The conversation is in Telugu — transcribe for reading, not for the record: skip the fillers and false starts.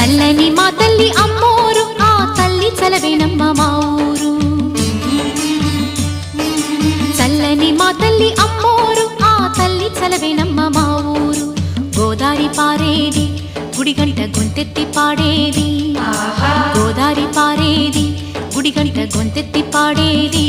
చల్లని మా తల్లి అమ్మోరు ఆ తల్లి చలవేనమ్మ మా ఊరు చల్లని మా తల్లి అమ్మోరు ఆ తల్లి చలవేనమ్మ మా ఊరు గోదారి పారేది గుడిగంట గొంతెత్తి పాడేది గోదారి పారేది గుడిగంట గొంతెత్తి పాడేది